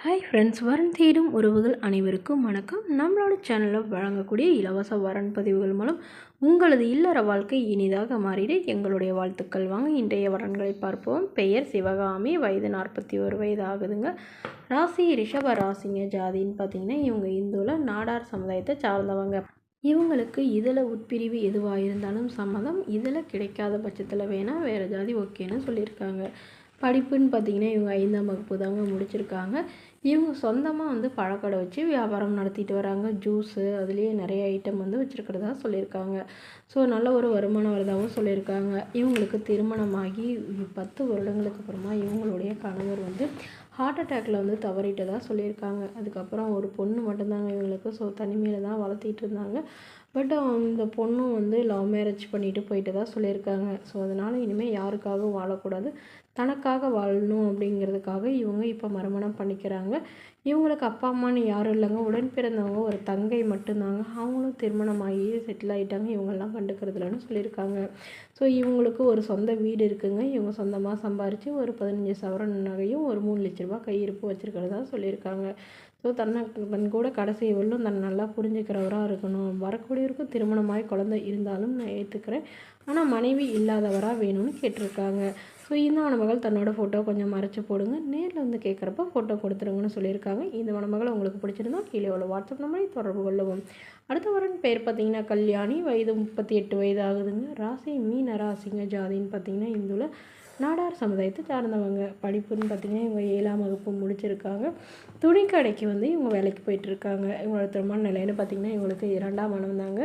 Hi friends, வரன் தேடும் உறவுகள் அனைவருக்கும் வணக்கம். நம்மளோட சேனலில் வழங்கக்கூடிய இலவச வரன் பதிவுகள் மூலம் உங்களது இல்லற வாழ்க்கை இனிதாக மாறிட எங்களுடைய வாழ்த்துக்கள். வாங்க இன்றைய வரன்களை பார்ப்போம். பெயர் சிவகாமி, வயது 41 வயது ஆகுதுங்க. ராசி ரிஷப ராசிங்க. ஜாதின்னு பார்த்தீங்கன்னா இவங்க இந்துவில் நாடார் சமுதாயத்தை சார்ந்தவங்க. இவங்களுக்கு இதில் உட்பிரிவு எதுவாக இருந்தாலும் சம்மதம். இதில் கிடைக்காத பட்சத்தில் வேணால் வேறு ஜாதி ஓகேன்னு சொல்லியிருக்காங்க. படிப்புன்னு பார்த்திங்கன்னா இவங்க 5ஆம் வகுப்பு தாங்க முடிச்சிருக்காங்க. இவங்க சொந்தமாக பழக்கடை வச்சு வியாபாரம் நடத்திட்டு வராங்க. ஜூஸு அதுலேயே நிறைய ஐட்டம் வச்சுருக்கிறதா சொல்லியிருக்காங்க. ஸோ நல்ல ஒரு வருமானம் வரதாகவும் சொல்லியிருக்காங்க. இவங்களுக்கு திருமணமாகி 10 வருடங்களுக்கு அப்புறமா இவங்களுடைய கணவர் ஹார்ட் அட்டாக்கில் தவறிட்டதாக சொல்லியிருக்காங்க. அதுக்கப்புறம் ஒரு பொண்ணு மட்டும்தாங்க இவங்களுக்கு. ஸோ தனிமையில் தான் வளர்த்திட்டு இருந்தாங்க. பட் இந்த பொண்ணும் லவ் மேரேஜ் பண்ணிட்டு போயிட்டு தான் சொல்லியிருக்காங்க. ஸோ அதனால் இனிமேல் யாருக்காகவும் வாழக்கூடாது, தனக்காக வாழணும் அப்படிங்கிறதுக்காக இவங்க இப்போ மறுமணம் பண்ணிக்கிறாங்க. இவங்களுக்கு அப்பா அம்மான்னு யாரும் இல்லைங்க. உடன் பிறந்தவங்க ஒரு தங்கை மட்டும்தாங்க. அவங்களும் திருமணமாகி செட்டில் ஆகிட்டாங்க. இவங்கெல்லாம் கண்டுக்கிறதுலன்னு சொல்லியிருக்காங்க. ஸோ இவங்களுக்கு ஒரு சொந்த வீடு இருக்குங்க. இவங்க சொந்தமாக சம்பாரித்து ஒரு 15 சவரன் நகையும் ஒரு 3 லட்ச ரூபா கையிருப்பு வச்சுருக்கிறதா சொல்லியிருக்காங்க. ஸோ தன் கூட கடைசி வரலும் தன்னை நல்லா புரிஞ்சுக்கிறவராக இருக்கணும். வரக்கூடியவருக்கும் திருமணமாகி குழந்தை இருந்தாலும் நான் ஏற்றுக்கிறேன், ஆனால் மனைவி இல்லாதவராக வேணும்னு கேட்டிருக்காங்க. ஸோ இந்த மணமகள் தன்னோட ஃபோட்டோ கொஞ்சம் மறைச்சி போடுங்க, நேரில் கேட்குறப்ப ஃபோட்டோ கொடுத்துருங்கன்னு சொல்லியிருக்காங்க. இந்த மணமகள் உங்களுக்கு பிடிச்சிருந்தா கீழே உள்ள வாட்ஸ்அப் நம்பரை தொடர்பு கொள்ளவும். அடுத்த வரன் பேர் பார்த்திங்கன்னா கல்யாணி, வயது 38 வயது ஆகுதுங்க. ராசி மீன ராசிங்க. ஜாதின்னு பார்த்திங்கன்னா இந்துவில் நாடார் சமுதாயத்தை சார்ந்தவங்க. படிப்புன்னு பார்த்திங்கன்னா இவங்க 7ஆம் வகுப்பு முடிச்சிருக்காங்க. துணிக்கடைக்கு இவங்க வேலைக்கு போயிட்டுருக்காங்க. இவங்களோட திருமண நிலைன்னு பார்த்திங்கன்னா இவங்களுக்கு 2ஆம் மனம் தாங்க.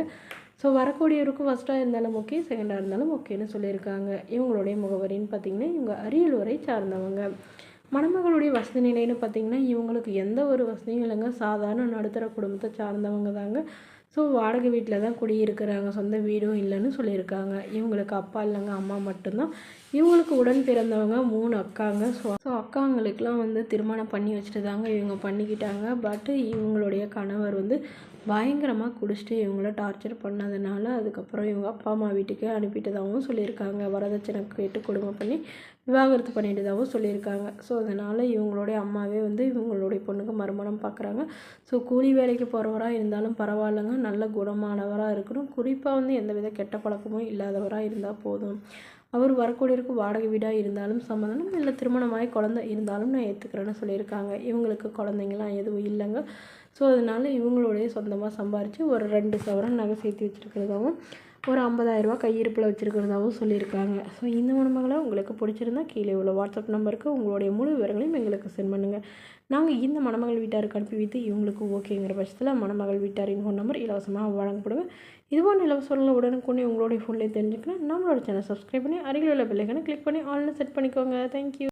ஸோ வரக்கூடியவருக்கும் ஃபஸ்ட்டாக இருந்தாலும் ஓகே, செகண்டாக இருந்தாலும் ஓகேன்னு சொல்லியிருக்காங்க. இவங்களுடைய முகவரின்னு பார்த்திங்கன்னா இவங்க அரியலூரை சார்ந்தவங்க. மணமகளுடைய வசதி நிலைன்னு பார்த்திங்கன்னா இவங்களுக்கு எந்த ஒரு வசதியும் இல்லைங்க. சாதாரண நடுத்தர குடும்பத்தை சார்ந்தவங்க தாங்க. ஸோ வாடகை வீட்டில் தான் குடியிருக்கிறாங்க. சொந்த வீடும் இல்லைன்னு சொல்லியிருக்காங்க. இவங்களுக்கு அப்பா இல்லைங்க, அம்மா மட்டும்தான். இவங்களுக்கு உடன் பிறந்தவங்க 3 அக்காங்க. ஸோ அக்காங்களுக்கெலாம் திருமணம் பண்ணி வச்சுட்டு தாங்க இவங்க பண்ணிக்கிட்டாங்க. பட்டு இவங்களுடைய கணவர் பயங்கரமாக குடிச்சிட்டு இவங்கள டார்ச்சர் பண்ணதுனால அதுக்கப்புறம் இவங்க அப்பா அம்மா வீட்டுக்கு அனுப்பிட்டதாகவும் சொல்லியிருக்காங்க. வரதட்சணை கேட்டு கொடுமை பண்ணி விவாகரத்து பண்ணிட்டதாகவும் சொல்லியிருக்காங்க. ஸோ அதனால் இவங்களுடைய அம்மாவே இவங்களுடைய பொண்ணுக்கு மறுமணம் பார்க்குறாங்க. ஸோ கூலி வேலைக்கு போகிறவராக இருந்தாலும் பரவாயில்லைங்க, நல்ல குணமானவராக இருக்கணும். குறிப்பாக எந்தவித கெட்ட பழக்கமும் இல்லாதவராக இருந்தால் போதும். அவர் வரக்கூடியவருக்கு வாடகை வீடாக இருந்தாலும் சம்மதம், இல்லை திருமணமாகி குழந்தை இருந்தாலும் நான் ஏற்றுக்கிறேன்னு சொல்லியிருக்காங்க. இவங்களுக்கு குழந்தைங்களாம் எதுவும் இல்லைங்க. ஸோ அதனால் இவங்களுடைய சொந்தமாக சம்பாரித்து ஒரு 2 சவரன் நகை சேர்த்து வச்சுருக்கிறதாகவும் ஒரு 50,000 ரூபா கையிருப்பில் வச்சுருக்கிறதாகவும் சொல்லியிருக்காங்க. ஸோ இந்த மணமகளை உங்களுக்கு பிடிச்சிருந்தா கீழே உள்ள வாட்ஸ்அப் நம்பருக்கு உங்களுடைய முழு விவரங்களையும் எங்களுக்கு சென்ட் பண்ணுங்கள். நாங்கள் இந்த மணமகள் வீட்டாருக்கு அனுப்பி வைத்து இவங்களுக்கு ஓகேங்கிற பட்சத்தில் மணமகள் வீட்டாரின் ஃபோன் நம்பர் இலவசமாக வழங்கப்படுவேன். இதுபோல் இலவசங்களை உடனுக்குன்னே உங்களுடைய ஃபோன்லேயே தெரிஞ்சுக்கணும். நம்மளோட சேனல் சப்ஸ்கிரைப் பண்ணி அருகில் உள்ள பெல் ஐகானை கிளிக் பண்ணி ஆன்லைன் செட் பண்ணிக்கோங்க. தேங்க்யூ.